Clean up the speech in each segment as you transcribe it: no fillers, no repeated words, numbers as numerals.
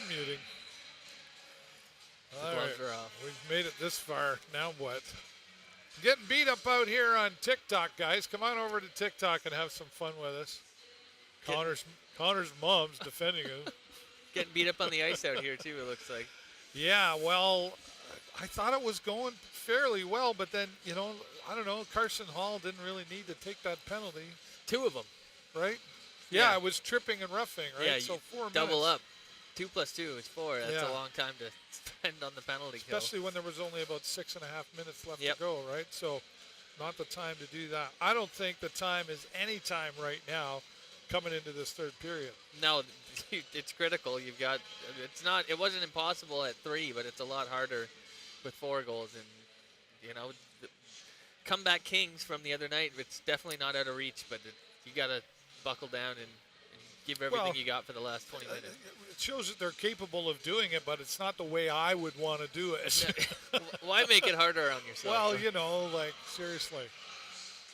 unmuting. The All gloves right, are off. we've made it this far. Now what? Getting beat up out here on TikTok, guys. Come on over to TikTok and have some fun with us. Connor's mom's defending him. Getting beat up on the ice out here, too, it looks like. Yeah, well, I thought it was going fairly well, but then, I don't know, Carson Hall didn't really need to take that penalty. 2 of them. Right? Yeah, it was tripping and roughing, right? Yeah, so 4 minutes. Double up. 2 plus 2 is 4. That's Yeah. a long time to spend on the penalty kill. Especially when there was only about 6.5 minutes left Yep. to go, right? So not the time to do that. I don't think the time is any time right now coming into this third period. No, it's critical. You've got it wasn't impossible at 3, but it's a lot harder with 4 goals. And, the comeback kings from the other night, it's definitely not out of reach, but you got to buckle down and give everything you got for the last 20 minutes. It shows that they're capable of doing it, but it's not the way I would want to do it. Why make it harder on yourself? Well, seriously.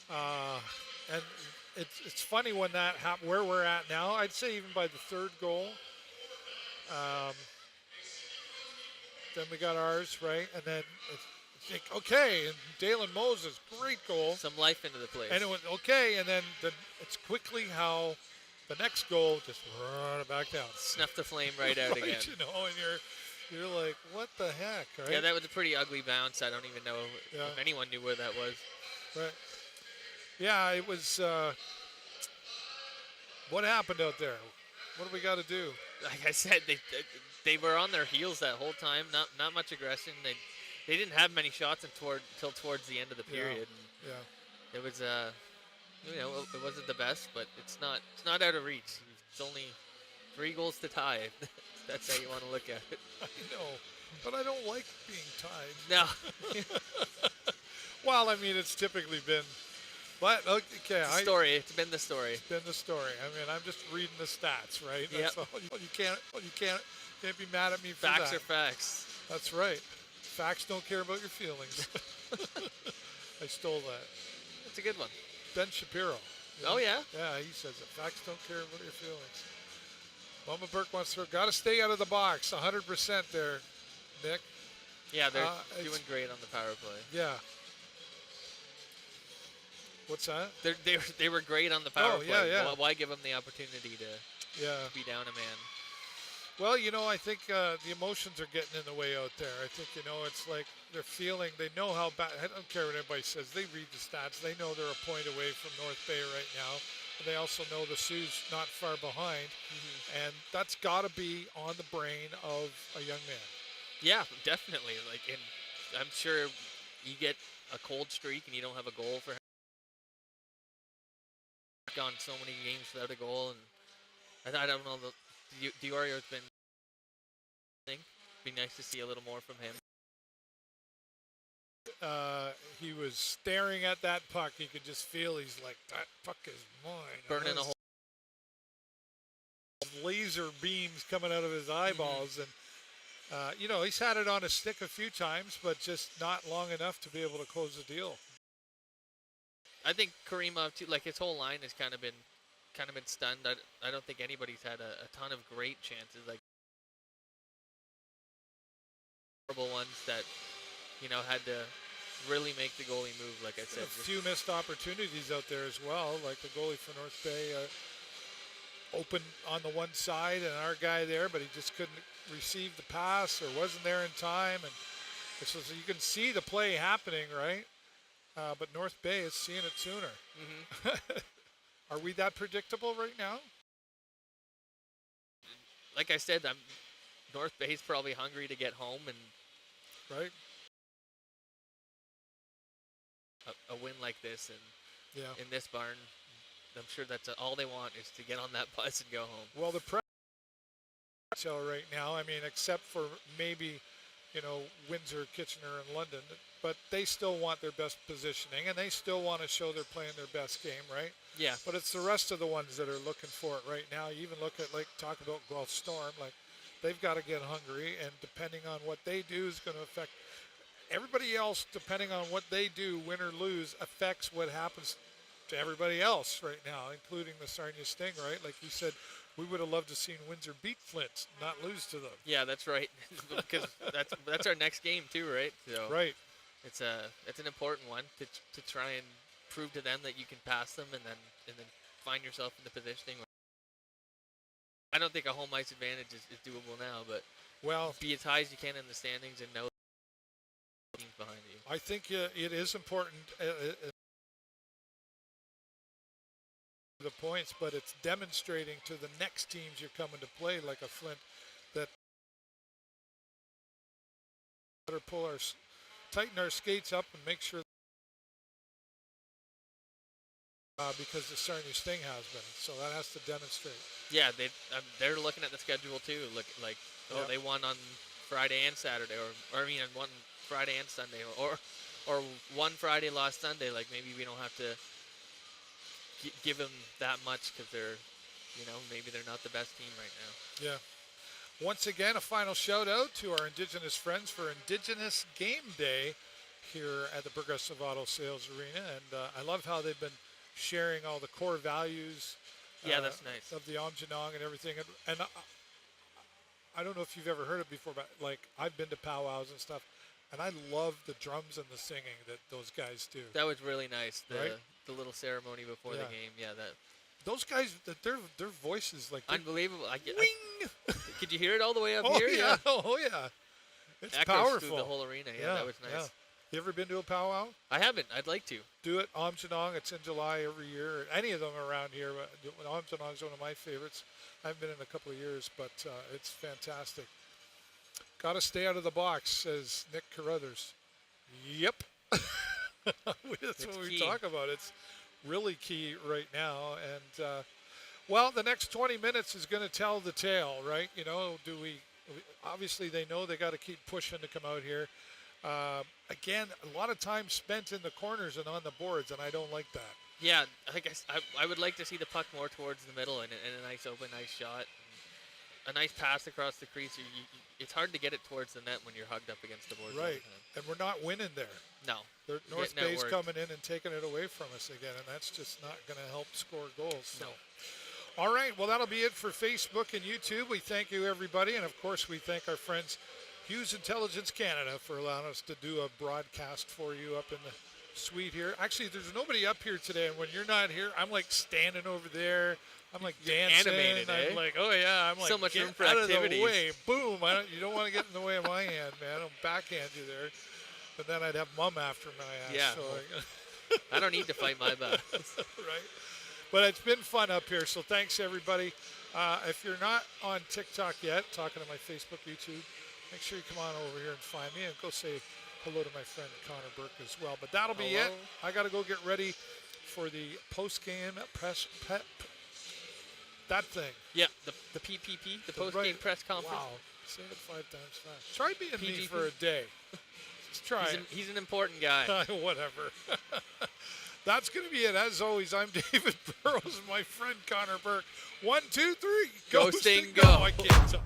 And it's funny when that where we're at now. I'd say even by the third goal. Then we got ours, right? And then it's like, okay, and Dalen Moses, great goal. Some life into the place. And it went okay, and then it's quickly how the next goal just run it back down. Snuff the flame right out again. And you're like, what the heck, right? Yeah, that was a pretty ugly bounce. I don't even know if anyone knew where that was. Right. Yeah, it was. What happened out there? What do we got to do? Like I said, they were on their heels that whole time. Not much aggression. They didn't have many shots until towards the end of the period. Yeah. It was it wasn't the best, but it's not out of reach. It's only 3 goals to tie. That's how you want to look at it. I know, but I don't like being tied. No. Well, I mean, it's typically been. But okay, It's been the story. It's been the story. I mean, I'm just reading the stats, right? That's all. You can't be mad at me for Facts that. are facts. That's right. Facts don't care about your feelings. I stole that. That's a good one. Ben Shapiro. Oh yeah. Yeah, he says it. Facts don't care about your feelings. Mama Burke wants to. Got to stay out of the box. 100% there, Nick. Yeah, they're doing great on the power play. Yeah. What's that? They were great on the power play. Yeah. Why give them the opportunity to be down a man? Well, I think the emotions are getting in the way out there. I think, it's like they're feeling, they know how bad, I don't care what anybody says. They read the stats. They know they're a point away from North Bay right now. And they also know the Sioux's not far behind. Mm-hmm. And that's got to be on the brain of a young man. Yeah, definitely. And I'm sure you get a cold streak and you don't have a goal for him. Gone so many games without a goal, and I don't know. Diorio's been. Be nice to see a little more from him. He was staring at that puck. You could just feel he's like, that puck is mine. Burning a hole. Laser beams coming out of his eyeballs, and he's had it on his stick a few times, but just not long enough to be able to close the deal. I think Karimov too. His whole line has kind of been stunned. I don't think anybody's had a ton of great chances, horrible ones that had to really make the goalie move. Like I said, a few missed opportunities out there as well. Like the goalie for North Bay open on the one side, and our guy there, but he just couldn't receive the pass or wasn't there in time. And so you can see the play happening, right? But North Bay is seeing it sooner. Mm-hmm. Are we that predictable right now? Like I said, North Bay's probably hungry to get home, and right. A win like this, and in this barn, I'm sure that's all they want is to get on that bus and go home. Well, the pressure right now, I mean, except for maybe, Windsor, Kitchener, and London, but they still want their best positioning, and they still want to show they're playing their best game, right? Yeah. But it's the rest of the ones that are looking for it right now. You even look at, talk about Guelph Storm, they've got to get hungry, and depending on what they do is going to affect everybody else. Depending on what they do, win or lose, affects what happens to everybody else right now, including the Sarnia Sting, right? Like you said, We would have loved to seen Windsor beat Flint, not lose to them. Yeah, that's right. Because that's our next game too, right? So Right. it's an important one to try and prove to them that you can pass them, and then find yourself in the positioning. I don't think a home ice advantage is doable now, but Well, be as high as you can in the standings and know the teams behind you. I think it is important the points, but it's demonstrating to the next teams you're coming to play, like a Flint, that better tighten our skates up and make sure. Because the Sarnia Sting has been, so that has to demonstrate. Yeah, they're looking at the schedule too. Look like they won on Friday and Saturday, or I mean, one Friday and Sunday, or one Friday, lost Sunday. Like maybe we don't have to give them that much because they're, maybe they're not the best team right now. Yeah. Once again, a final shout out to our Indigenous friends for Indigenous Game Day here at the Progressive Auto Sales Arena, and I love how they've been sharing all the core values. Yeah, that's nice. Of the Aamjiwnaang and everything, and I don't know if you've ever heard it before, but like I've been to powwows and stuff, and I love the drums and the singing that those guys do. That was really nice. Right? The little ceremony before the game. Yeah, those guys, their voices like unbelievable. Wing. Could you hear it all the way up Oh here? yeah. Oh yeah. It's Echoes powerful through the whole arena. Yeah, that was nice. Yeah. You ever been to a powwow? I haven't. I'd like to. Do it. Aamjiwnaang. It's in July every year. Any of them around here. Aamjiwnaang is one of my favorites. I haven't been in a couple of years, but it's fantastic. Got to stay out of the box, says Nick Carruthers. Yep. That's what we talk about. It's really key right now. And, well, the next 20 minutes is going to tell the tale, right? Obviously they know they got to keep pushing to come out here. Again, a lot of time spent in the corners and on the boards, and I don't like that. Yeah, I guess I would like to see the puck more towards the middle and a nice open, nice shot. A nice pass across the crease. It's hard to get it towards the net when you're hugged up against the boards. Right, and we're not winning there. No. North Bay's coming in and taking it away from us again, and that's just not going to help score goals. So. No. All right, well, that'll be it for Facebook and YouTube. We thank you, everybody, and, of course, we thank our friends Hughes Intelligence Canada for allowing us to do a broadcast for you up in the suite here. Actually, there's nobody up here today, and when you're not here, I'm like standing over there. I'm like dancing. Animated, I'm like, oh yeah, I'm like, so much get room for out activities. of the way. Boom! You don't want to get in the way of my hand, man. I'll backhand you there. But then I'd have Mom after my ass. Yeah. So I don't need to fight my battles. Right. But it's been fun up here, so thanks everybody. If you're not on TikTok yet, talking to my Facebook, YouTube, make sure you come on over here and find me and go say hello to my friend Connor Burke as well. But that'll be it. I got to go get ready for the post-game press pep. That thing. Yeah, the PPP, the post-game press conference. Wow. Say it 5 times fast. Try being PGP. me for a day. Let's try it. He's an important guy. Whatever. That's going to be it. As always, I'm David Burrows and my friend Connor Burke. 1, 2, 3. Go Sting, go. go. I can't tell.